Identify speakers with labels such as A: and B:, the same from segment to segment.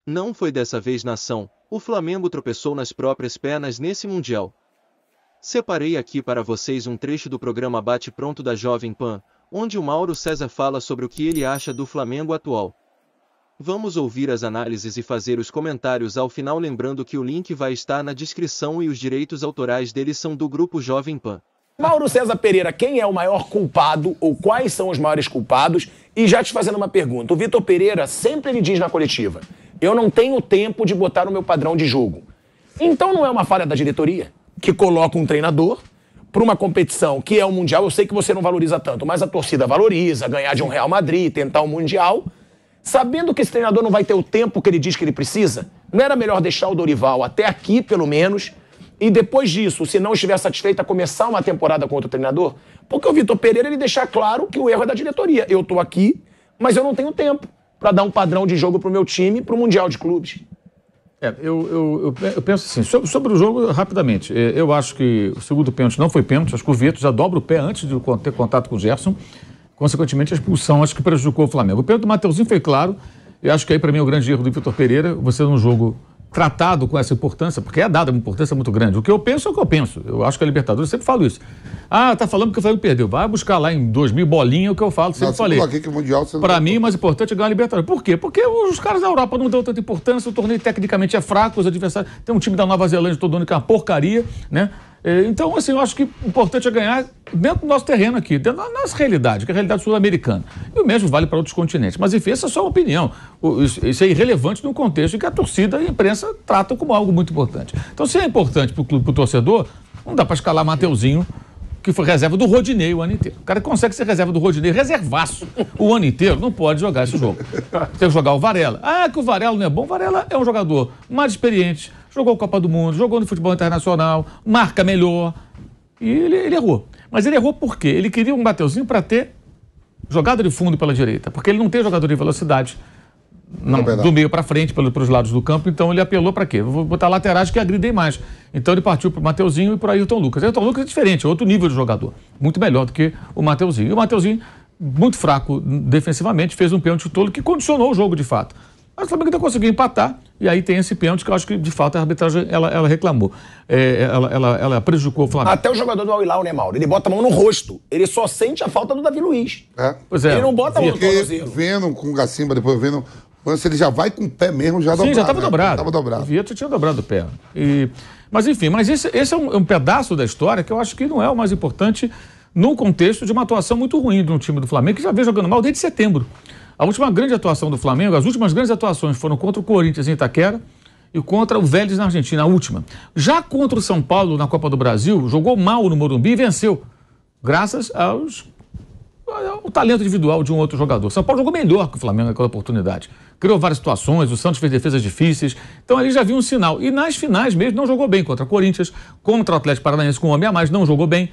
A: Não foi dessa vez nação, o Flamengo tropeçou nas próprias pernas nesse Mundial. Separei aqui para vocês um trecho do programa Bate Pronto da Jovem Pan, onde o Mauro César fala sobre o que ele acha do Flamengo atual. Vamos ouvir as análises e fazer os comentários ao final, lembrando que o link vai estar na descrição e os direitos autorais deles são do Grupo Jovem Pan.
B: Mauro César Pereira, quem é o maior culpado ou quais são os maiores culpados? E já te fazendo uma pergunta, o Vitor Pereira sempre ele diz na coletiva, eu não tenho tempo de botar o meu padrão de jogo. Então não é uma falha da diretoria que coloca um treinador para uma competição que é o Mundial, eu sei que você não valoriza tanto, mas a torcida valoriza, ganhar de um Real Madrid, tentar um Mundial, sabendo que esse treinador não vai ter o tempo que ele diz que ele precisa, não era melhor deixar o Dorival até aqui, pelo menos, e depois disso, se não estiver satisfeito, a começar uma temporada com outro treinador? Porque o Vitor Pereira, ele deixar claro que o erro é da diretoria. Eu tô aqui, mas eu não tenho tempo para dar um padrão de jogo pro meu time, pro Mundial de Clubes.
C: Eu penso assim, sobre o jogo, rapidamente, eu acho que o segundo pênalti não foi pênalti, acho que o Vitor já dobra o pé antes de ter contato com o Gerson, consequentemente a expulsão acho que prejudicou o Flamengo. O pênalti do Mateuzinho foi claro, eu acho que aí para mim é o grande erro do Vitor Pereira, você num jogo tratado com essa importância, porque é dada uma importância muito grande. O que eu penso é o que eu penso. Eu acho que a Libertadores, eu sempre falo isso. Tá falando que o Flamengo perdeu. Vai buscar lá em 2000 bolinha o que eu falo, sempre falei. Para mim, o mais importante é ganhar a Libertadores. Por quê? Porque os caras da Europa não dão tanta importância, o torneio tecnicamente é fraco, os adversários... Tem um time da Nova Zelândia todo ano que é uma porcaria, né? Então, assim, eu acho que o importante é ganhar dentro do nosso terreno aqui, dentro da nossa realidade, que é a realidade sul-americana. E o mesmo vale para outros continentes. Mas, enfim, essa é só uma opinião. Isso é irrelevante no contexto em que a torcida e a imprensa tratam como algo muito importante. Então, se é importante para o torcedor, não dá para escalar Mateuzinho, que foi reserva do Rodinei o ano inteiro. O cara consegue ser reserva do Rodinei, reservaço, o ano inteiro, não pode jogar esse jogo. Tem que jogar o Varela. Que o Varela não é bom. O Varela é um jogador mais experiente, jogou Copa do Mundo, jogou no futebol internacional, marca melhor. E ele errou. Mas ele errou por quê? Ele queria um Mateuzinho para ter jogada de fundo pela direita, porque ele não tem jogador de velocidade do meio para frente, pelos lados do campo, então ele apelou para quê? Vou botar laterais que agridem mais. Então ele partiu para o Mateuzinho e para o Ayrton Lucas. O Ayrton Lucas é diferente, é outro nível de jogador, muito melhor do que o Mateuzinho. E o Mateuzinho, muito fraco defensivamente, fez um pênalti tolo que condicionou o jogo de fato. Mas o Flamengo ainda conseguiu empatar, e aí tem esse pênalti que eu acho que, de fato, a arbitragem, ela reclamou. Ela prejudicou o Flamengo.
B: Até o jogador do Al-Hilal, né, Mauro? Ele bota a mão no rosto. Ele só sente a falta do Davi Luiz.
C: Pois é.
B: Ele não bota a mão no
D: tornozelo. Vendo com o Gacimba, depois vendo... Ele já vai com o pé mesmo, já dobrado.
C: Sim, já estava dobrado.
D: Tava dobrado.
C: O Vitor tinha dobrado o pé. Mas, enfim, esse é um pedaço da história que eu acho que não é o mais importante num contexto de uma atuação muito ruim de um time do Flamengo, que já vem jogando mal desde setembro. A última grande atuação do Flamengo, as últimas grandes atuações foram contra o Corinthians em Itaquera e contra o Vélez na Argentina, a última. Já contra o São Paulo na Copa do Brasil, jogou mal no Morumbi e venceu, graças ao talento individual de um outro jogador. São Paulo jogou melhor que o Flamengo naquela oportunidade. Criou várias situações, o Santos fez defesas difíceis, então ali já viu um sinal. E nas finais mesmo não jogou bem contra o Corinthians, contra o Atlético Paranaense com um homem a mais, não jogou bem.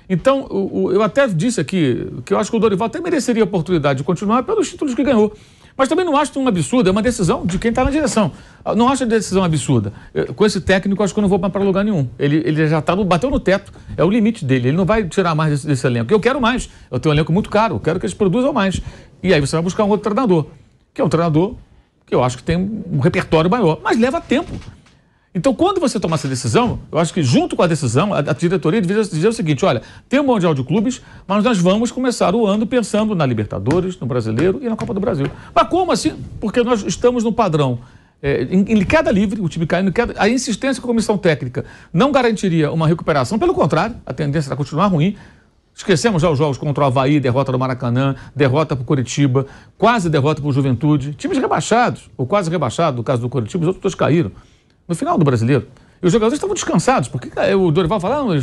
C: Então, eu até disse aqui que eu acho que o Dorival até mereceria a oportunidade de continuar pelos títulos que ganhou. Mas também não acho um absurdo, é uma decisão de quem está na direção. Não acho a decisão absurda. Com esse técnico, acho que eu não vou para lugar nenhum. Ele já bateu no teto, é o limite dele. Ele não vai tirar mais desse elenco. Eu quero mais. Eu tenho um elenco muito caro, eu quero que eles produzam mais. E aí você vai buscar um outro treinador, que é um treinador que eu acho que tem um repertório maior, mas leva tempo. Então, quando você toma essa decisão, eu acho que junto com a decisão, a diretoria devia dizer o seguinte, olha, tem o Mundial de Clubes, mas nós vamos começar o ano pensando na Libertadores, no Brasileiro e na Copa do Brasil. Mas como assim? Porque nós estamos no padrão. Em queda livre, o time caindo em queda, a insistência com a comissão técnica não garantiria uma recuperação, pelo contrário, a tendência era continuar ruim. Esquecemos já os jogos contra o Avaí, derrota do Maracanã, derrota para o Coritiba, quase derrota para o Juventude. Times rebaixados, ou quase rebaixados, no caso do Coritiba, os outros dois caíram. No final do Brasileiro. E os jogadores estavam descansados, porque o Dorival falava,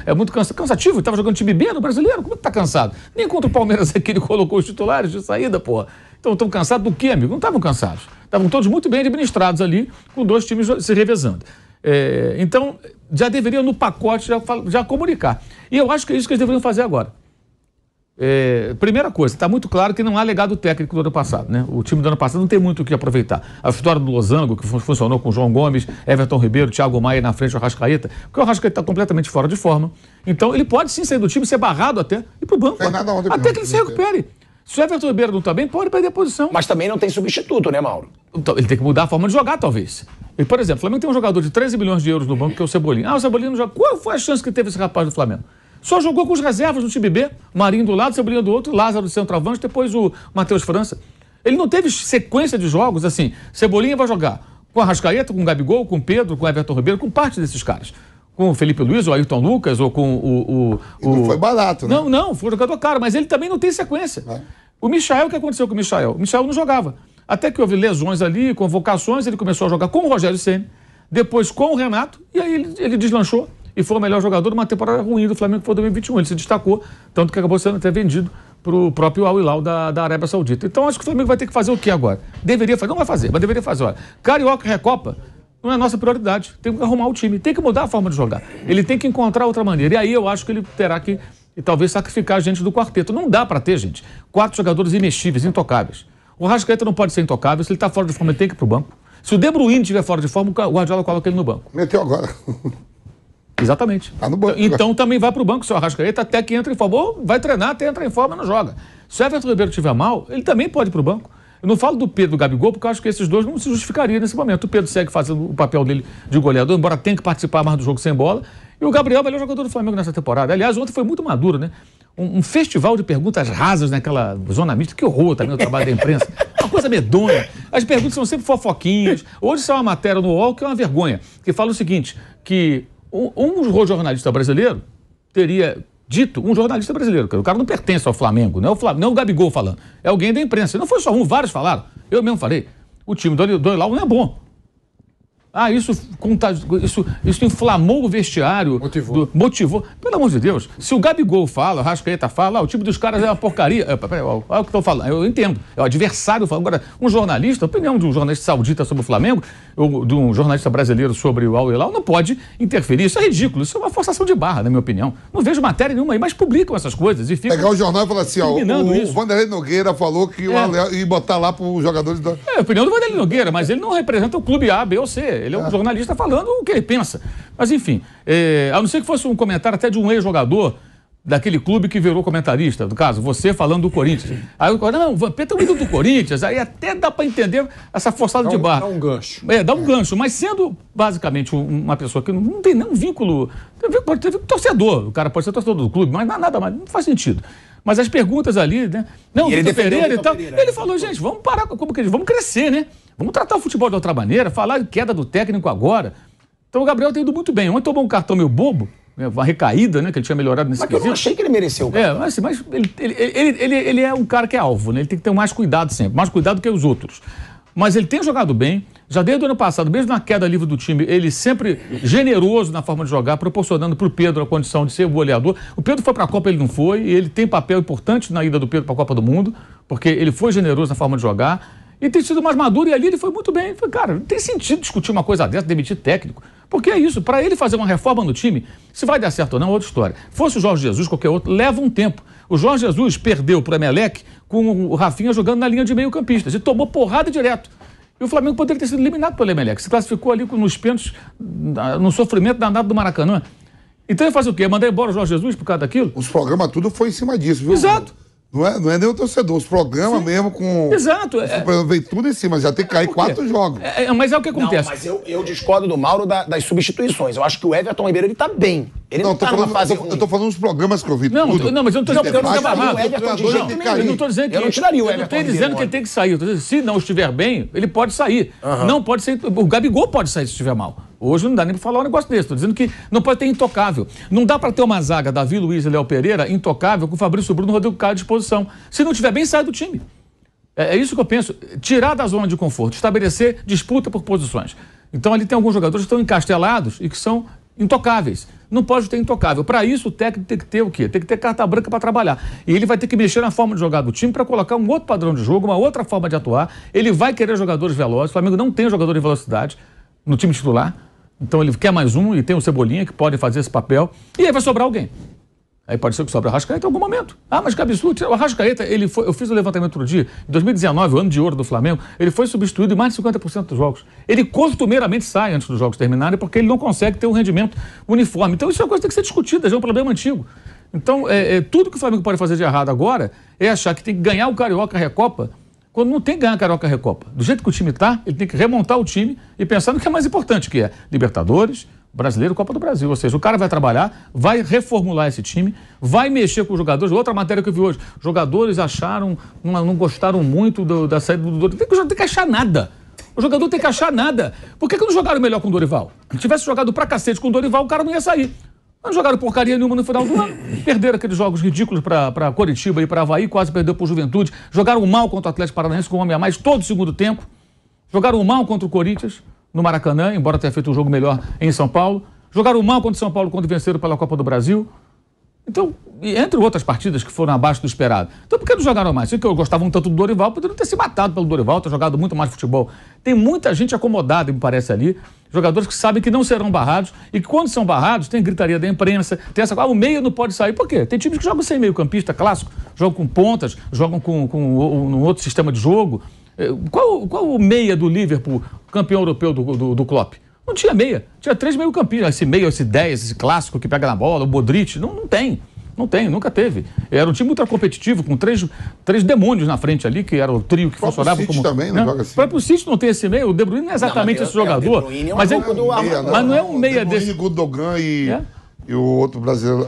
C: é muito cansativo, estava jogando time B no Brasileiro, como é que está cansado? Nem contra o Palmeiras aqui ele colocou os titulares de saída, porra. Então estão cansados do quê, amigo? Não estavam cansados. Estavam todos muito bem administrados ali, com dois times se revezando. Então, já deveria no pacote já comunicar. E eu acho que é isso que eles deveriam fazer agora. Primeira coisa, está muito claro que não há legado técnico do ano passado, né? O time do ano passado não tem muito o que aproveitar. A história do Losango, que funcionou com João Gomes, Everton Ribeiro, Thiago Maia na frente do Arrascaeta, porque o Arrascaeta está completamente fora de forma. Então ele pode sim sair do time, ser barrado até, e pro banco. Até que ele se recupere. Se o Everton Ribeiro não tá bem, pode perder a posição.
B: Mas também não tem substituto, né, Mauro?
C: Então, ele tem que mudar a forma de jogar, talvez. E, por exemplo, o Flamengo tem um jogador de 13 milhões de euros no banco, que é o Cebolinha. Ah, o Cebolinha não joga. Qual foi a chance que teve esse rapaz do Flamengo? Só jogou com os reservas no time B. Marinho do lado, Cebolinha do outro, Lázaro do centroavante, depois o Matheus França. Ele não teve sequência de jogos assim. Cebolinha vai jogar com a Arrascaeta, com o Gabigol, com o Pedro, com o Everton Ribeiro, com parte desses caras. Com o Felipe Luiz, o Ayrton Lucas, ou com o...
D: Não foi barato, né?
C: Não, foi um jogador caro, mas ele também não tem sequência. O Michael, o que aconteceu com o Michael? O Michael não jogava. Até que houve lesões ali, convocações, ele começou a jogar com o Rogério Ceni, depois com o Renato, e aí ele deslanchou e foi o melhor jogador de uma temporada ruim do Flamengo, que foi 2021. Ele se destacou, tanto que acabou sendo até vendido para o próprio Al Hilal da Arábia Saudita. Então acho que o Flamengo vai ter que fazer o que agora? Deveria fazer, não vai fazer, mas deveria fazer. Olha, Carioca e Recopa não é nossa prioridade. Tem que arrumar o time, tem que mudar a forma de jogar. Ele tem que encontrar outra maneira. E aí eu acho que ele terá que talvez sacrificar a gente do quarteto. Não dá para ter, gente, 4 jogadores imexíveis, intocáveis. O Arrascaeta não pode ser intocável. Se ele está fora de forma, ele tem que ir para o banco. Se o De Bruyne estiver fora de forma, o Guardiola coloca ele no banco.
D: Meteu agora.
C: Exatamente.
D: Tá no banco.
C: Então também vai para o banco, se o Arrascaeta até que entra em forma. Ou vai treinar até entrar em forma, não joga. Se o Everton Ribeiro estiver mal, ele também pode ir para o banco. Eu não falo do Pedro e do Gabigol, porque eu acho que esses dois não se justificariam nesse momento. O Pedro segue fazendo o papel dele de goleador, embora tenha que participar mais do jogo sem bola. E o Gabriel é o melhor jogador do Flamengo nessa temporada. Aliás, ontem foi muito maduro, né? Um festival de perguntas rasas naquela zona mista. Que horror também o trabalho da imprensa. Uma coisa medonha. As perguntas são sempre fofoquinhas. Hoje saiu uma matéria no UOL que é uma vergonha, que fala o seguinte, que um jornalista brasileiro teria dito, um jornalista brasileiro, o cara não pertence ao Flamengo, não é o Gabigol falando, é alguém da imprensa. Não foi só um, vários falaram. Eu mesmo falei, o time do Hilal não é bom. Ah, isso inflamou o vestiário. Motivou. Pelo amor de Deus. Se o Gabigol fala, o Arrascaeta fala, o time dos caras é uma porcaria. Olha o que estou falando. Eu entendo. É o adversário falando. Agora, um jornalista, a opinião de um jornalista saudita sobre o Flamengo, ou de um jornalista brasileiro sobre o Al Hilal, não pode interferir. Isso é ridículo. Isso é uma forçação de barra, na minha opinião. Não vejo matéria nenhuma aí, mas publicam essas coisas e ficam...
D: Pegar o jornal e falar assim, ó, o Vanderlei Nogueira falou que ia botar lá para os jogadores...
C: É a opinião do Vanderlei Nogueira, mas ele não representa o clube A, B ou C. Ele é um jornalista falando o que ele pensa. Mas, enfim, a não ser que fosse um comentário até de um ex-jogador daquele clube que virou comentarista, do caso, você falando do Corinthians. Aí eu falo, não, o Vampeta é um ídolo do Corinthians, aí até dá para entender essa forçada de barra.
E: Dá um gancho.
C: Dá um gancho, mas sendo basicamente uma pessoa que não tem nenhum vínculo, pode ter torcedor, o cara pode ser torcedor do clube, mas nada mais, não faz sentido. Mas as perguntas ali, né? Não,
B: e
C: Vitor Pereira e tal. Ele falou, gente, vamos parar, vamos crescer, né? Vamos tratar o futebol de outra maneira, falar de queda do técnico agora. Então o Gabriel tem ido muito bem. Ontem tomou um cartão meio bobo, uma recaída, né? Que ele tinha melhorado nesse quesito.
B: Mas eu não achei que ele mereceu.
C: Mas ele é um cara que é alvo, né? Ele tem que ter mais cuidado sempre, mais cuidado que os outros. Mas ele tem jogado bem, já desde o ano passado, mesmo na queda livre do time, ele sempre generoso na forma de jogar, proporcionando para o Pedro a condição de ser o goleador. O Pedro foi para a Copa, ele não foi, e ele tem papel importante na ida do Pedro para a Copa do Mundo, porque ele foi generoso na forma de jogar, e tem sido mais maduro, e ali ele foi muito bem. Cara, não tem sentido discutir uma coisa dessa, demitir técnico, porque é isso, para ele fazer uma reforma no time, se vai dar certo ou não, é outra história. Fosse o Jorge Jesus, qualquer outro, leva um tempo. O Jorge Jesus perdeu para o Emelec com o Rafinha jogando na linha de meio-campistas e tomou porrada direto. E o Flamengo poderia ter sido eliminado pelo Emelec. Se classificou ali nos pênaltis, no sofrimento danado do Maracanã. Então ele faz o quê? Mandar embora o Jorge Jesus por causa daquilo?
D: Os programas tudo foi em cima disso, viu?
C: Exato.
D: Não é nem o torcedor, os programas mesmo com...
C: Exato.
D: Veio tudo em cima, já tem que cair 4 jogos.
C: Mas é o que acontece.
B: Não, mas eu discordo do Mauro das substituições. Eu acho que o Everton Ribeiro, ele tá bem. Ele não tá numa fase ruim.
D: Eu tô falando dos programas que eu vi
C: não,
D: tudo.
C: Não, mas eu não tô dizendo que eu não
B: o Everton de jeito nenhum.
C: Eu não tô dizendo que...
B: Eu não tiraria o
C: Everton. Eu não tô dizendo que ele tem que sair. Eu tô dizendo, se não estiver bem, ele pode sair. Não pode ser... O Gabigol pode sair se estiver mal. Hoje não dá nem pra falar um negócio desse. Estou dizendo que não pode ter intocável. Não dá para ter uma zaga, Davi Luiz e Léo Pereira, intocável, com o Fabrício Bruno e o Rodrigo Caio à disposição. Se não estiver bem, sai do time. É isso que eu penso. Tirar da zona de conforto, estabelecer disputa por posições. Então ali tem alguns jogadores que estão encastelados e que são intocáveis. Não pode ter intocável. Para isso, o técnico tem que ter o quê? Tem que ter carta branca para trabalhar. E ele vai ter que mexer na forma de jogar do time para colocar um outro padrão de jogo, uma outra forma de atuar. Ele vai querer jogadores velozes. O Flamengo não tem jogador de velocidade no time titular. Então ele quer mais um e tem o Cebolinha que pode fazer esse papel. E aí vai sobrar alguém. Aí pode ser que sobre o Arrascaeta em algum momento. Ah, mas que absurdo. O Arrascaeta, eu fiz o levantamento outro dia, em 2019, o ano de ouro do Flamengo, ele foi substituído em mais de 50% dos jogos. Ele costumeiramente sai antes dos jogos terminarem porque ele não consegue ter um rendimento uniforme. Então isso é uma coisa que tem que ser discutida, já é um problema antigo. Então, tudo que o Flamengo pode fazer de errado agora é achar que tem que ganhar o Carioca Recopa, quando não tem que ganhar a Carioca Recopa. Do jeito que o time está, ele tem que remontar o time e pensar no que é mais importante, que é Libertadores, Brasileiro, Copa do Brasil. Ou seja, o cara vai trabalhar, vai reformular esse time, vai mexer com os jogadores. Outra matéria que eu vi hoje, jogadores acharam, não gostaram muito da saída do Dorival. Não tem que achar nada. O jogador tem que achar nada. Por que não jogaram melhor com o Dorival? Se tivesse jogado pra cacete com o Dorival, o cara não ia sair. Não jogaram porcaria nenhuma no final do ano. Perderam aqueles jogos ridículos pra Coritiba e pra Avaí, quase perdeu pro Juventude. Jogaram mal contra o Atlético Paranaense com um homem a mais todo o segundo tempo. Jogaram mal contra o Corinthians no Maracanã, embora tenha feito um jogo melhor em São Paulo. Jogaram mal contra o São Paulo quando venceram pela Copa do Brasil. Então, entre outras partidas que foram abaixo do esperado. Então, por que não jogaram mais? Se eu gostavam tanto do Dorival, poderiam ter se matado pelo Dorival, ter jogado muito mais futebol. Tem muita gente acomodada, me parece, ali. Jogadores que sabem que não serão barrados e que, quando são barrados, tem gritaria da imprensa, tem essa coisa, o meia não pode sair. Por quê? Tem times que jogam sem meio-campista clássico, jogam com pontas, jogam com um outro sistema de jogo. Qual o meia do Liverpool, campeão europeu do Klopp? Não tinha meia. Tinha 3 meio-campistas. Esse meia, esse 10, esse clássico que pega na bola, o Modric. Não tem. Não tem, nunca teve. Era um time ultra competitivo, com três demônios na frente ali, que era o trio que funcionava como...
D: também não joga assim.
C: O próprio City não tem esse meio. O De Bruyne não é exatamente esse jogador. Mas não é um meia desse.
D: O Gundogan e o outro brasileiro,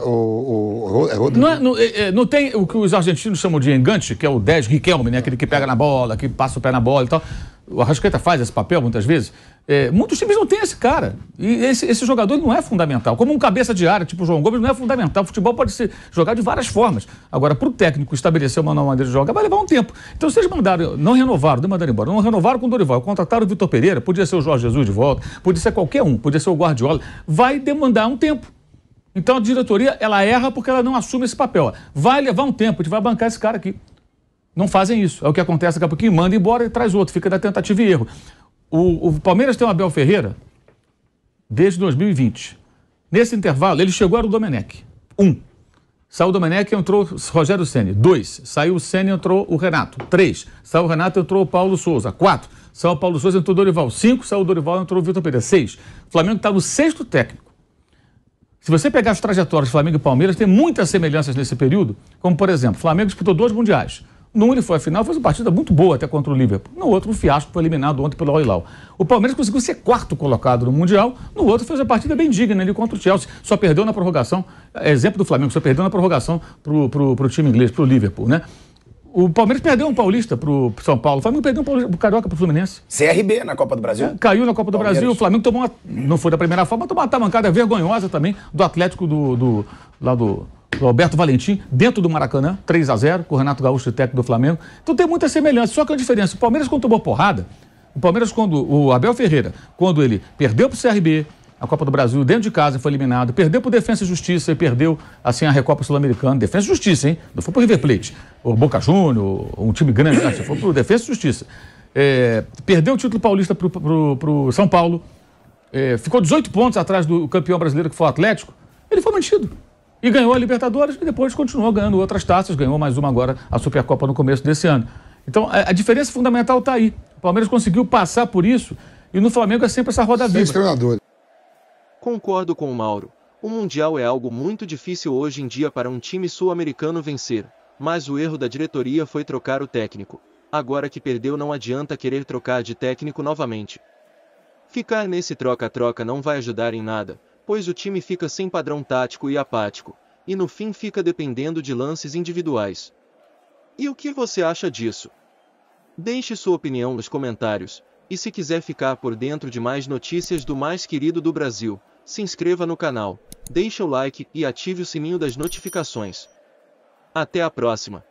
C: Não tem o que os argentinos chamam de engante, que é o 10, Riquelme, né? Aquele que pega na bola, que passa o pé na bola e tal. O Arrascaeta faz esse papel muitas vezes. Muitos times não têm esse cara. E esse jogador não é fundamental. Como um cabeça de área, tipo o João Gomes, não é fundamental. O futebol pode ser jogado de várias formas. Agora, para o técnico estabelecer uma nova maneira de jogar, vai levar um tempo. Então, vocês mandaram, não renovaram embora. Não renovaram com o Dorival. Contrataram o Vitor Pereira, podia ser o Jorge Jesus de volta, podia ser qualquer um, podia ser o Guardiola. Vai demandar um tempo. Então, a diretoria, ela erra porque ela não assume esse papel. Vai levar um tempo, a gente vai bancar esse cara aqui. Não fazem isso. É o que acontece daqui a pouquinho, manda embora e traz outro. Fica da tentativa e erro. O Palmeiras tem o Abel Ferreira desde 2020. Nesse intervalo, ele chegou, era o Domenech. 1. Saiu o Domenech, entrou o Rogério Ceni. 2. Saiu o Ceni, entrou o Renato. 3. Saiu o Renato, entrou o Paulo Souza. 4. Saiu o Paulo Souza, entrou o Dorival. 5. Saiu o Dorival, entrou o Vitor Pereira. 6. O Flamengo está no 6º técnico. Se você pegar as trajetórias de Flamengo e Palmeiras, tem muitas semelhanças nesse período, como, por exemplo, o Flamengo disputou 2 mundiais. Num ele foi à final, fez uma partida muito boa até contra o Liverpool. No outro, um fiasco, foi eliminado ontem pelo Al-Hilal. O Palmeiras conseguiu ser 4º colocado no Mundial, no outro fez a partida bem digna ali contra o Chelsea. Só perdeu na prorrogação, exemplo do Flamengo, só perdeu na prorrogação pro time inglês, pro Liverpool, né? O Palmeiras perdeu um paulista pro São Paulo, o Flamengo perdeu um carioca pro Fluminense.
B: CRB na Copa do Brasil.
C: Caiu na Copa do Brasil, o Flamengo tomou não foi da primeira forma, mas tomou uma tamancada vergonhosa também do Atlético do Alberto Valentim, dentro do Maracanã, 3-0, com o Renato Gaúcho, técnico do Flamengo. Então tem muita semelhança, só que a diferença, o Palmeiras quando tomou porrada, o Abel Ferreira, quando ele perdeu pro CRB, a Copa do Brasil, dentro de casa, foi eliminado, perdeu pro Defensa e Justiça e perdeu, assim, a Recopa Sul-Americana, Defensa e Justiça, hein? Não foi pro River Plate, o Boca Juniors, um time grande, né? Foi pro Defensa e Justiça. Perdeu o título paulista pro São Paulo, ficou 18 pontos atrás do campeão brasileiro, que foi o Atlético, ele foi mantido. E ganhou a Libertadores e depois continuou ganhando outras taças, ganhou mais uma agora, a Supercopa no começo desse ano. Então, a diferença fundamental está aí. O Palmeiras conseguiu passar por isso e no Flamengo é sempre essa roda viva.
D: 6 treinadores.
A: Concordo com o Mauro. O Mundial é algo muito difícil hoje em dia para um time sul-americano vencer, mas o erro da diretoria foi trocar o técnico. Agora que perdeu não adianta querer trocar de técnico novamente. Ficar nesse troca-troca não vai ajudar em nada, pois o time fica sem padrão tático e apático, e no fim fica dependendo de lances individuais. E o que você acha disso? Deixe sua opinião nos comentários, e se quiser ficar por dentro de mais notícias do mais querido do Brasil, se inscreva no canal, deixe o like e ative o sininho das notificações. Até a próxima!